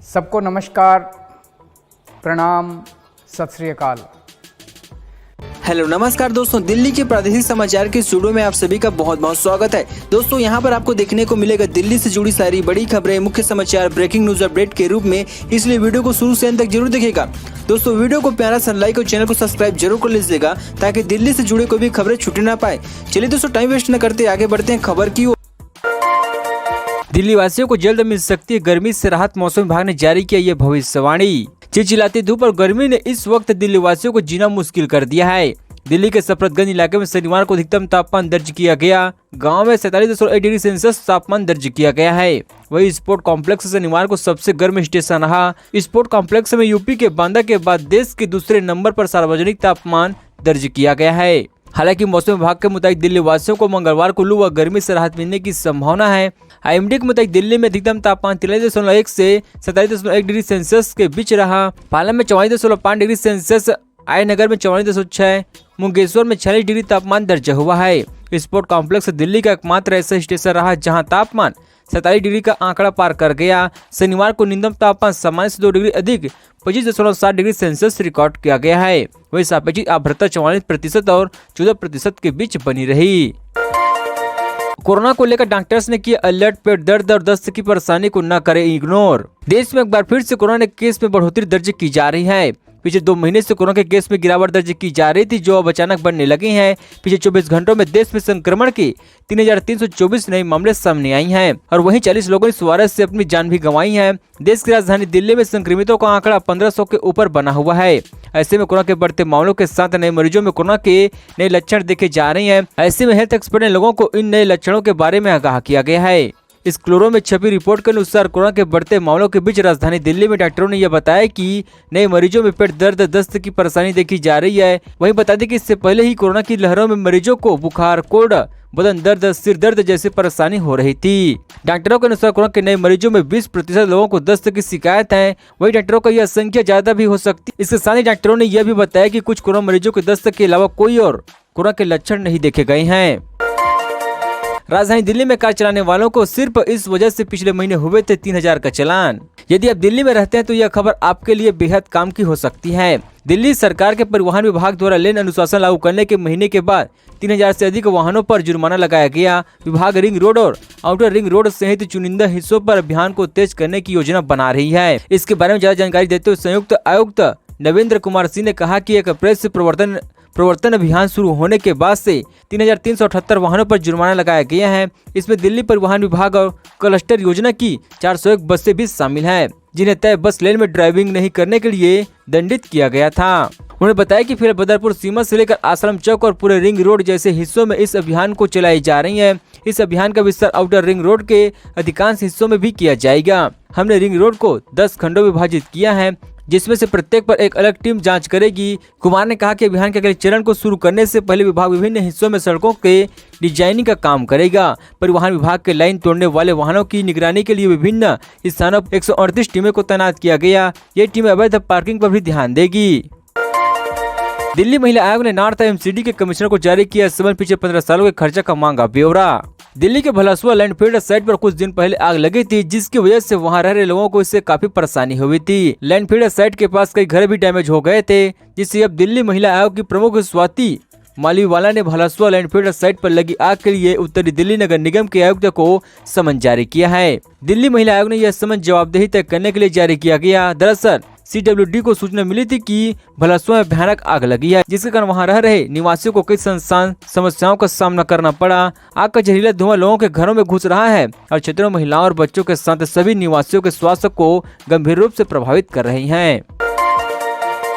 सबको नमस्कार, प्रणाम, सत श्री अकाल। हेलो नमस्कार दोस्तों, दिल्ली के प्रादेशिक समाचार के स्टूडियो में आप सभी का बहुत बहुत स्वागत है। दोस्तों यहाँ पर आपको देखने को मिलेगा दिल्ली से जुड़ी सारी बड़ी खबरें, मुख्य समाचार, ब्रेकिंग न्यूज अपडेट के रूप में, इसलिए वीडियो को शुरू से अंत तक जरूर देखिएगा। दोस्तों वीडियो को प्यारा सा लाइक और चैनल को सब्सक्राइब जरूर कर लीजिएगा ताकि दिल्ली से जुड़ी कोई भी खबरें छूटे ना पाए। चलिए दोस्तों टाइम वेस्ट न करते आगे बढ़ते हैं खबर की ओर। दिल्ली वासियों को जल्द मिल सकती है गर्मी से राहत, मौसम विभाग ने जारी किया ये भविष्यवाणी। चिलचिलाती धूप और गर्मी ने इस वक्त दिल्ली वासियों को जीना मुश्किल कर दिया है। दिल्ली के सफदरजंग इलाके में शनिवार को अधिकतम तापमान दर्ज किया गया। गांव में 47.1 डिग्री सेल्सियस तापमान दर्ज किया गया है। वही स्पोर्ट कॉम्प्लेक्स शनिवार को सबसे गर्म स्टेशन रहा। स्पोर्ट कॉम्प्लेक्स में यूपी के बांदा के बाद देश के दूसरे नंबर पर सार्वजनिक तापमान दर्ज किया गया है। हालांकि मौसम विभाग के मुताबिक दिल्ली वासियों को मंगलवार को लू व गर्मी से राहत मिलने की संभावना है। आईएमडी के मुताबिक दिल्ली में अधिकतम तापमान 43.1 से 47.1 डिग्री सेल्सियस के बीच रहा। पालम में 44.5 डिग्री सेल्सियस, आयनगर में 44.6, मुंगेश्वर में 46 डिग्री तापमान दर्ज हुआ है। स्पोर्ट कॉम्प्लेक्स दिल्ली का एकमात्र ऐसा स्टेशन रहा जहां तापमान 47 डिग्री का आंकड़ा पार कर गया। शनिवार को न्यूनतम तापमान सामान्य से 2 डिग्री अधिक 25.7 डिग्री सेल्सियस रिकॉर्ड किया गया है। वही सापेक्षिक आर्द्रता 44% और 14% के बीच बनी रही। कोरोना को लेकर डॉक्टर्स ने किया अलर्ट, पेट दर्द और दस्त की परेशानी को न करें इग्नोर। देश में एक बार फिर से कोरोना के केस में बढ़ोतरी दर्ज की जा रही है। पिछले 2 महीने से कोरोना के केस में गिरावट दर्ज की जा रही थी, जो अब अचानक बढ़ने लगी हैं। पिछले 24 घंटों में देश में संक्रमण के 3,324 नए मामले सामने आई हैं और वहीं 40 लोगों ने इस वायरस से अपनी जान भी गंवाई है। देश की राजधानी दिल्ली में संक्रमितों का आंकड़ा 1500 के ऊपर बना हुआ है। ऐसे में कोरोना के बढ़ते मामलों के साथ नए मरीजों में कोरोना के नए लक्षण देखे जा रहे हैं। ऐसे में हेल्थ एक्सपर्ट ने लोगों को इन नए लक्षणों के बारे में आगाह किया गया है। इस क्लोरो में छपी रिपोर्ट के अनुसार कोरोना के बढ़ते मामलों के बीच राजधानी दिल्ली में डॉक्टरों ने यह बताया कि नए मरीजों में पेट दर्द, दस्त की परेशानी देखी जा रही है। वहीं बता दें कि इससे पहले ही कोरोना की लहरों में मरीजों को बुखार, कोल्ड, बदन दर्द, सिर दर्द जैसी परेशानी हो रही थी। डॉक्टरों के अनुसार कोरोना के नए मरीजों में 20% लोगों को दस्त की शिकायत है। वही डॉक्टरों का यह संख्या ज्यादा भी हो सकती है। इसके साथ ही डॉक्टरों ने यह भी बताया कि कुछ कोरोना मरीजों के दस्त के अलावा कोई और कोरोना के लक्षण नहीं देखे गए हैं। राजधानी दिल्ली में कार चलाने वालों को सिर्फ इस वजह से पिछले महीने हुए थे 3000 का चालान। यदि आप दिल्ली में रहते हैं तो यह खबर आपके लिए बेहद काम की हो सकती है। दिल्ली सरकार के परिवहन विभाग द्वारा लेन अनुशासन लागू करने के महीने के बाद 3000 से अधिक वाहनों पर जुर्माना लगाया गया। विभाग रिंग रोड और आउटर रिंग रोड सहित चुनिंदा हिस्सों पर अभियान को तेज करने की योजना बना रही है। इसके बारे में ज्यादा जानकारी देते हुए संयुक्त आयुक्त नवेंद्र कुमार सिंह ने कहा कि 1 अप्रैल से प्रवर्तन अभियान शुरू होने के बाद से 3,378 वाहनों पर जुर्माना लगाया गया है। इसमें दिल्ली परिवहन विभाग और क्लस्टर योजना की 401 बसें भी शामिल हैं, जिन्हें तय बस लेन में ड्राइविंग नहीं करने के लिए दंडित किया गया था। उन्होंने बताया कि फिर बदरपुर सीमा से लेकर आश्रम चौक और पूरे रिंग रोड जैसे हिस्सों में इस अभियान को चलाई जा रही है। इस अभियान का विस्तार आउटर रिंग रोड के अधिकांश हिस्सों में भी किया जाएगा। हमने रिंग रोड को 10 खंडों में विभाजित किया है, जिसमें से प्रत्येक पर एक अलग टीम जांच करेगी। कुमार ने कहा कि अभियान के अगले चरण को शुरू करने से पहले विभाग विभिन्न हिस्सों में सड़कों के डिजाइनिंग का काम करेगा। परिवहन विभाग के लाइन तोड़ने वाले वाहनों की निगरानी के लिए विभिन्न स्थानों पर 138 टीमों को तैनात किया गया। ये टीम अवैध पार्किंग पर भी ध्यान देगी। दिल्ली महिला आयोग ने नॉर्थ एमसीडी के कमिश्नर को जारी किया समन, पिछले 15 सालों के खर्चा का मांगा ब्यौरा। दिल्ली के भलासुआ लैंडफील्ड साइट पर कुछ दिन पहले आग लगी थी, जिसकी वजह से वहां रह रहे लोगों को इससे काफी परेशानी हुई थी। लैंडफील्ड साइट के पास कई घर भी डैमेज हो गए थे, जिससे अब दिल्ली महिला आयोग की प्रमुख स्वाति मालीवाला ने भलासुआ लैंडफील्ड साइट पर लगी आग के लिए उत्तरी दिल्ली नगर निगम के आयुक्त को समन जारी किया है। दिल्ली महिला आयोग ने यह समन जवाबदेही तय करने के लिए जारी किया गया। दरअसल CWD को सूचना मिली थी कि भलासुआ में भयानक आग लगी है, जिसके कारण वहां रह रहे निवासियों को कई समस्याओं का सामना करना पड़ा। आग का जहरीला धुआं लोगों के घरों में घुस रहा है और क्षेत्रों में महिलाओं और बच्चों के साथ सभी निवासियों के स्वास्थ्य को गंभीर रूप से प्रभावित कर रही है।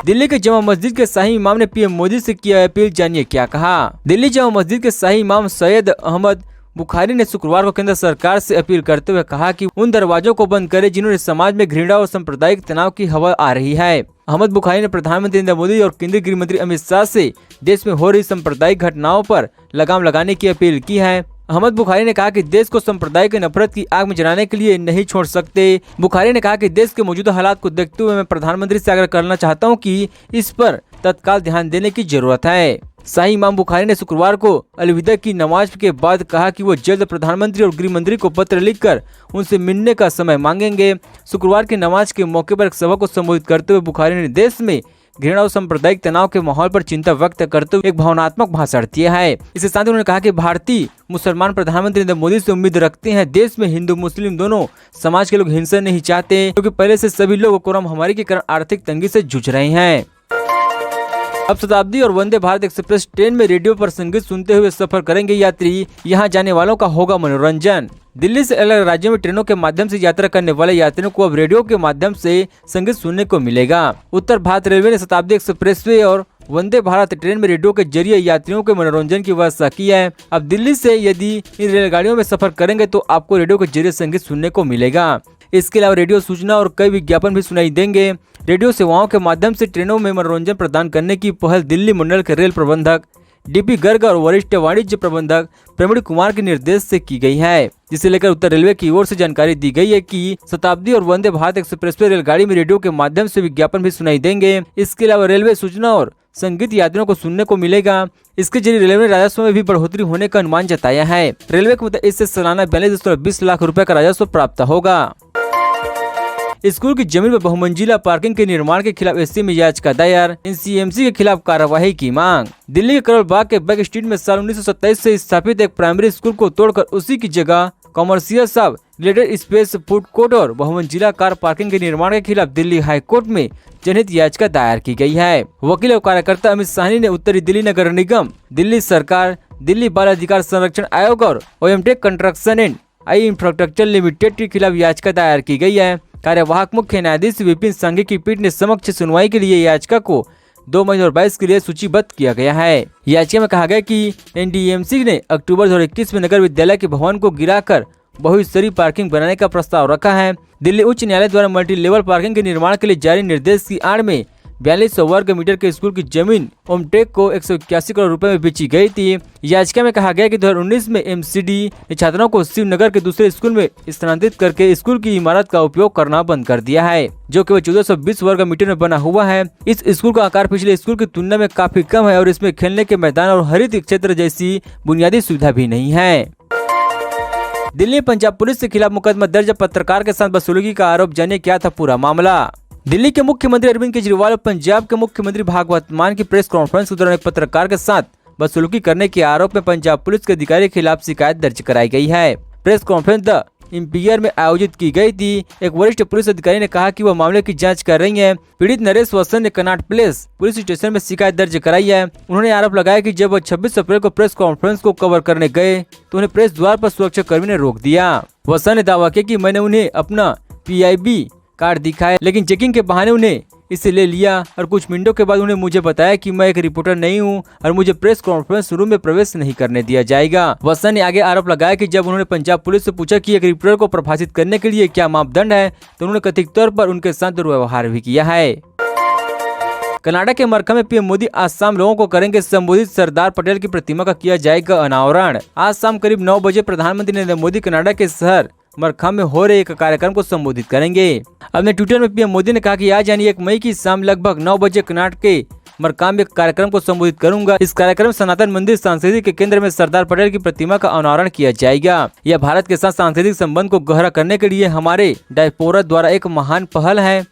दिल्ली के जामा मस्जिद के शाही इमाम ने पीएम मोदी से किया अपील, जानिए क्या कहा। दिल्ली जामा मस्जिद के शाही इमाम सैयद अहमद बुखारी ने शुक्रवार को केंद्र सरकार से अपील करते हुए कहा कि उन दरवाजों को बंद करें जिन्होंने समाज में घृणा और सांप्रदायिक तनाव की हवा आ रही है। अहमद बुखारी ने प्रधानमंत्री नरेंद्र मोदी और केंद्रीय गृह मंत्री अमित शाह से देश में हो रही सांप्रदायिक घटनाओं पर लगाम लगाने की अपील की है। अहमद बुखारी ने कहा कि देश को सांप्रदायिक नफरत की आग में जलाने के लिए नहीं छोड़ सकते। बुखारी ने कहा कि देश के मौजूदा हालात को देखते हुए मैं प्रधानमंत्री से आग्रह करना चाहता हूं कि इस पर तत्काल ध्यान देने की जरूरत है। शाही इमाम बुखारी ने शुक्रवार को अलविदा की नमाज के बाद कहा कि वो जल्द प्रधानमंत्री और गृह मंत्री को पत्र लिखकर उनसे मिलने का समय मांगेंगे। शुक्रवार की नमाज के मौके पर एक सभा को संबोधित करते हुए बुखारी ने देश में घृणा और सांप्रदायिक तनाव के माहौल पर चिंता व्यक्त करते हुए एक भावनात्मक भाषण दिया है। इसके साथ ही उन्होंने कहा कि भारतीय मुसलमान प्रधानमंत्री नरेंद्र मोदी से उम्मीद रखते हैं देश में हिंदू मुस्लिम दोनों समाज के लोग हिंसा नहीं चाहते, क्योंकि पहले से सभी लोग कोरोना महामारी के कारण आर्थिक तंगी से जूझ रहे हैं। अब शताब्दी और वंदे भारत एक्सप्रेस ट्रेन में रेडियो पर संगीत सुनते हुए सफर करेंगे यात्री, यहाँ जाने वालों का होगा मनोरंजन। दिल्ली से अलग राज्यों में ट्रेनों के माध्यम से यात्रा करने वाले यात्रियों को अब रेडियो के माध्यम से संगीत सुनने को मिलेगा। उत्तर भारत रेलवे ने शताब्दी एक्सप्रेसवे और वंदे भारत ट्रेन में रेडियो के जरिए यात्रियों के मनोरंजन की व्यवस्था की है। अब दिल्ली से यदि इन रेलगाड़ियों में सफर करेंगे तो आपको रेडियो के जरिए संगीत सुनने को मिलेगा। इसके अलावा रेडियो सूचना और कई विज्ञापन भी सुनाई देंगे। रेडियो सेवाओं के माध्यम से ट्रेनों में मनोरंजन प्रदान करने की पहल दिल्ली मंडल के रेल प्रबंधक डीपी गर्ग और वरिष्ठ वाणिज्य प्रबंधक प्रवीण कुमार के निर्देश से की गई है, जिसे लेकर उत्तर रेलवे की ओर से जानकारी दी गई है कि शताब्दी और वंदे भारत एक्सप्रेसवे रेलगाड़ी में रेडियो के माध्यम से विज्ञापन भी सुनाई देंगे। इसके अलावा रेलवे सूचना और संगीत यात्रियों को सुनने को मिलेगा। इसके जरिए रेलवे राजस्व में भी बढ़ोतरी होने का अनुमान जताया है। रेलवे के मुताबिक इससे सालाना 42.20 लाख रुपए का राजस्व प्राप्त होगा। स्कूल की जमीन पर बहुमंजिला पार्किंग के निर्माण के खिलाफ एससी में याचिका दायर, एनसीएमसी के खिलाफ कार्रवाई की मांग। दिल्ली के करोल बाग के बैक स्ट्रीट में साल 1927 से स्थापित एक प्राइमरी स्कूल को तोड़कर उसी की जगह कॉमर्शियल सब रिलेटेड स्पेस, फूड कोर्ट और बहुमंजिला कार पार्किंग के निर्माण के खिलाफ दिल्ली हाई कोर्ट में जनहित याचिका दायर की गई है। वकील और कार्यकर्ता अमित साहनी ने उत्तरी दिल्ली नगर निगम, दिल्ली सरकार, दिल्ली बाल अधिकार संरक्षण आयोग और Omtech construction and I infrastructure limited के खिलाफ याचिका दायर की गई है। कार्यवाहक मुख्य न्यायाधीश विपिन सांघी की पीठ ने समक्ष सुनवाई के लिए याचिका को 2 मई 2022 के लिए सूचीबद्ध किया गया है। याचिका में कहा गया कि एनडीएमसी ने अक्टूबर 2021 में नगर विद्यालय के भवन को गिराकर बहुस्तरीय पार्किंग बनाने का प्रस्ताव रखा है। दिल्ली उच्च न्यायालय द्वारा मल्टी लेवल पार्किंग के निर्माण के लिए जारी निर्देश की आड़ में 4200 वर्ग मीटर के स्कूल की जमीन ओमटेक को 181 करोड़ रुपए में बेची गई थी। याचिका में कहा गया कि 2019 में एमसीडी ने छात्रों को शिवनगर के दूसरे स्कूल में स्थानांतरित करके स्कूल की इमारत का उपयोग करना बंद कर दिया है, जो केवल 1420 वर्ग मीटर में बना हुआ है। इस स्कूल का आकार पिछले स्कूल की तुलना में काफी कम है और इसमें खेलने के मैदान और हरित क्षेत्र जैसी बुनियादी सुविधा भी नहीं है। दिल्ली पंजाब पुलिस के खिलाफ मुकदमा दर्ज, पत्रकार के साथ बदसलूकी का आरोप। जानिए क्या था पूरा मामला। दिल्ली के मुख्यमंत्री अरविंद केजरीवाल और पंजाब के मुख्यमंत्री भागवत मान की प्रेस कॉन्फ्रेंस के दौरान एक पत्रकार के साथ बदसलूकी करने के आरोप में पंजाब पुलिस के अधिकारी के खिलाफ शिकायत दर्ज कराई गई है। प्रेस कॉन्फ्रेंस द इंपीयर में आयोजित की गई थी। एक वरिष्ठ पुलिस अधिकारी ने कहा कि वह मामले की जांच कर रही है। पीड़ित नरेश वसन ने कनाट प्लेस पुलिस स्टेशन में शिकायत दर्ज कराई है। उन्होंने आरोप लगाया कि जब वह 26 अप्रैल को प्रेस कॉन्फ्रेंस को कवर करने गए तो उन्हें प्रेस द्वार पर सुरक्षा कर्मी ने रोक दिया। वसन ने दावा किया कि मैंने उन्हें अपना PIB कार्ड दिखाया, लेकिन चेकिंग के बहाने उन्हें इसे ले लिया और कुछ मिनटों के बाद उन्हें मुझे बताया कि मैं एक रिपोर्टर नहीं हूं और मुझे प्रेस कॉन्फ्रेंस रूम में प्रवेश नहीं करने दिया जाएगा। वसन ने आगे आरोप लगाया कि जब उन्होंने पंजाब पुलिस से पूछा कि एक रिपोर्टर को प्रभाषित करने के लिए क्या मापदंड है, तो उन्होंने कथित तौर पर उनके साथ दुर्व्यवहार भी किया है। कनाडा के मरखा में पीएम मोदी आज शाम लोगों को करेंगे संबोधित। सरदार पटेल की प्रतिमा का किया जाएगा अनावरण। आज शाम करीब 9 बजे प्रधानमंत्री नरेंद्र मोदी कनाडा के शहर मरखा में हो रहे एक कार्यक्रम को संबोधित करेंगे। अपने ट्विटर में पीएम मोदी ने कहा कि आज यानी 1 मई की शाम लगभग 9 बजे कर्नाटक के मरखा में कार्यक्रम को संबोधित करूंगा। इस कार्यक्रम में सनातन मंदिर सांस्कृतिक के केंद्र में सरदार पटेल की प्रतिमा का अनावरण किया जाएगा। यह भारत के साथ सांस्कृतिक संबंध को गहरा करने के लिए हमारे डायस्पोरा द्वारा एक महान पहल है।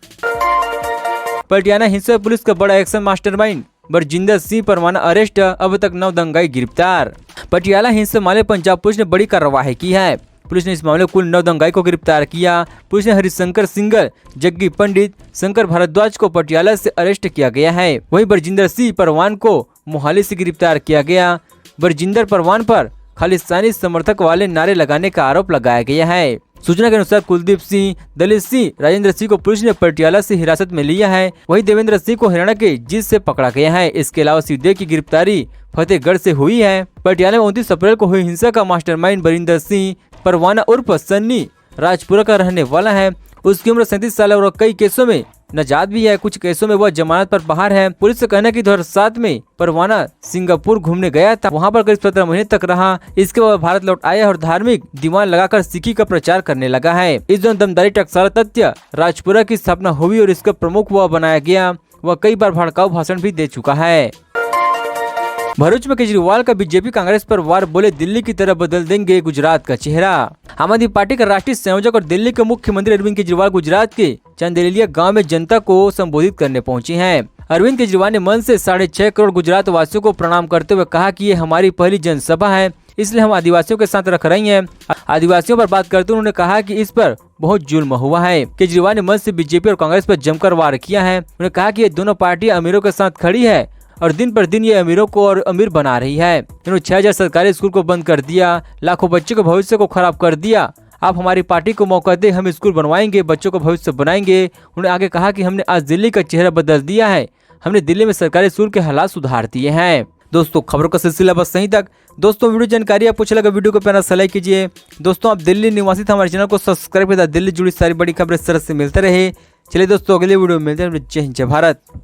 पटियाला हिंसा पुलिस का बड़ा एक्शन, मास्टरमाइंड बरजिंदर सिंह परवाना अरेस्ट, अब तक 9 दंगाई गिरफ्तार। पटियाला हिंसा मामले पंजाब पुलिस ने बड़ी कार्रवाई की है। पुलिस ने इस मामले में कुल 9 दंगाई को गिरफ्तार किया। पुलिस ने हरिशंकर सिंगर, जग्गी पंडित, शंकर भारद्वाज को पटियाला से अरेस्ट किया गया है। वहीं बरजिंदर सिंह परवान को मोहाली से गिरफ्तार किया गया। बरजिंदर परवान पर खालिस्तानी समर्थक वाले नारे लगाने का आरोप लगाया गया है। सूचना के अनुसार कुलदीप सिंह, दलित सिंह, राजेंद्र सिंह को पुलिस ने पटियाला से हिरासत में लिया है। वहीं देवेंद्र सिंह को हरियाणा के जीत से पकड़ा गया है। इसके अलावा सिद्धे की गिरफ्तारी फतेहगढ़ से हुई है। पटियाला में 29 अप्रैल को हुई हिंसा का मास्टरमाइंड बरिंदर सिंह परवाना उर्फ सन्नी राजपुरा का रहने वाला है। उसकी उम्र 37 साल और कई केसों में नजात भी है। कुछ केसों में वह जमानत पर बाहर है। पुलिस का कहना है कि 2007 में परवाना सिंगापुर घूमने गया था, वहां पर करीब 17 महीने तक रहा। इसके बाद भारत लौट आया और धार्मिक दीवान लगाकर सिक्की का प्रचार करने लगा है। इस दौरान दमदारी टकसाल तथ्य राजपुरा की स्थापना हुई और इसका प्रमुख वह बनाया गया। वह कई बार भड़काऊ भाषण भी दे चुका है। भरूच में केजरीवाल का बीजेपी कांग्रेस पर वार, बोले दिल्ली की तरह बदल देंगे गुजरात का चेहरा। आम आदमी पार्टी का राष्ट्रीय संयोजक और दिल्ली के मुख्यमंत्री अरविंद केजरीवाल गुजरात के चंदेलिया गांव में जनता को संबोधित करने पहुंचे हैं। अरविंद केजरीवाल ने मन से 6.5 करोड़ गुजरात वासियों को प्रणाम करते हुए कहा कि ये हमारी पहली जनसभा है, इसलिए हम आदिवासियों के साथ रख रही हैं। आदिवासियों पर बात करते उन्होंने कहा कि इस पर बहुत जुल्म हुआ है। केजरीवाल ने मन से बीजेपी और कांग्रेस पर जमकर वार किया है। उन्होंने कहा कि ये दोनों पार्टियां अमीरों के साथ खड़ी है और दिन पर दिन ये अमीरों को और अमीर बना रही है। इन्होंने 6000 सरकारी स्कूल को बंद कर दिया, लाखों बच्चों के भविष्य को खराब कर दिया। आप हमारी पार्टी को मौका दे, हम स्कूल बनवाएंगे, बच्चों को भविष्य बनाएंगे। उन्होंने आगे कहा कि हमने आज दिल्ली का चेहरा बदल दिया है, हमने दिल्ली में सरकारी स्कूल के हालात सुधार दिए हैं। दोस्तों खबरों का सिलसिला बस यहीं तक। दोस्तों वीडियो जानकारी आपको अच्छा लगा, वीडियो को प्यारा सा लाइक कीजिए। दोस्तों आप दिल्ली निवासी थे, हमारे चैनल को सब्सक्राइब कर दिल्ली जुड़ी सारी बड़ी खबरें इस तरह से मिलते रहे। चलिए दोस्तों अगले वीडियो में मिलते हैं। जय हिंद जय भारत।